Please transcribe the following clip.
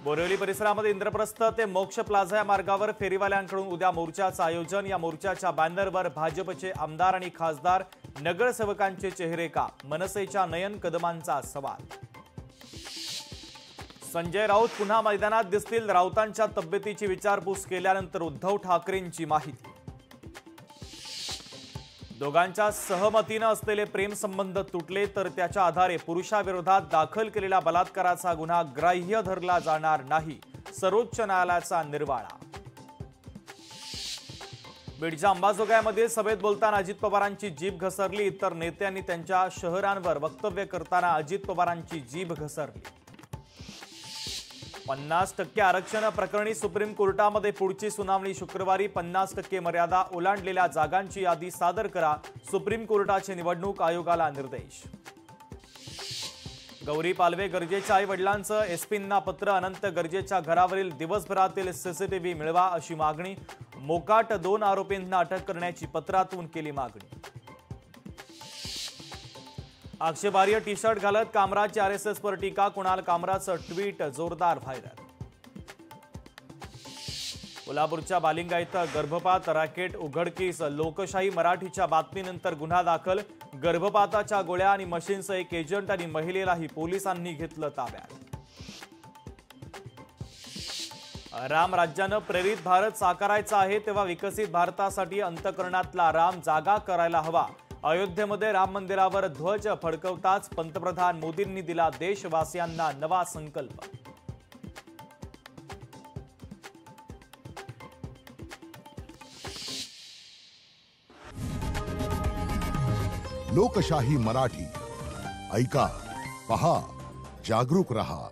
बोरिवली परिसरामध्ये इंद्रप्रस्थ ते मोक्ष प्लाझा या मार्गावर फेरीवाल्यांकडून उद्या मोर्चाचं आयोजन। या मोर्चाच्या बॅनरवर भाजपचे आमदार आणि खासदार नगरसेवकांचे चेहरे का, मनसेच्या नयन कदमांचा सवाल। संजय राऊत पुन्हा मैदानात दिसतील। राऊतांच्या तब्येतीची विचारपूस केल्यानंतर उद्धव ठाकरेंची माहिती। दोघांच्या सहमतीने असलेले प्रेम संबंध तुटले तर त्याच्या आधारे पुरुषाविरोधात दाखल केलेला बलात्काराचा गुन्हा ग्राह्य धरला जाणार नाही, सर्वोच्च न्यायालयाचा निर्वाळा। बीडच्या अंबाजोगाईमध्ये सभेत बोलताना अजित पवारांची जीभ घसरली। इतर नेत्यांनी त्यांच्या शहरांवर वक्तव्य करताना अजित पवारांची जीभ घसरली। 50% आरक्षण प्रकरणी सुप्रीम कोर्टामध्ये पुढची सुनावणी शुक्रवारी। 50% मर्यादा ओलांडलेल्या जागांची यादी सादर करा, सुप्रीम कोर्टाचे निवडणूक आयोगाला निर्देश। गौरी पालवे गरजेच्या आई-वडिलांचं एसपींना पत्र। अनंत गरजेच्या घरावरील दिवसभरातील सीसीटीव्ही मिळवा अशी मागणी। मोकाट 2 आरोपींना अटक करण्याची पत्रातून केली मागणी। आक्षेपार्ह टी शर्ट घालत कामराजची आरएसएसवर टीका। कुणाल कामराचं ट्विट जोरदार व्हायरल। कोल्हापूरच्या बालिंगा इथं गर्भपात रॅकेट उघडकीस। लोकशाही मराठीच्या बातमीनंतर गुन्हा दाखल। गर्भपाताच्या गोळ्या आणि मशीनचं एक एजंट आणि महिलेलाही पोलिसांनी घेतलं ताब्यात। राम राज्यानं प्रेरित भारत साकारायचा आहे तेव्हा विकसित भारतासाठी अंतःकरणातला राम जागा करायला हवा। अयोध्येमध्ये राम मंदिरावर ध्वज फडकवताच पंतप्रधान मोदींनी दिला देशवासियांना नवा संकल्प। लोकशाही मराठी ऐका, पहा, जागरूक रहा।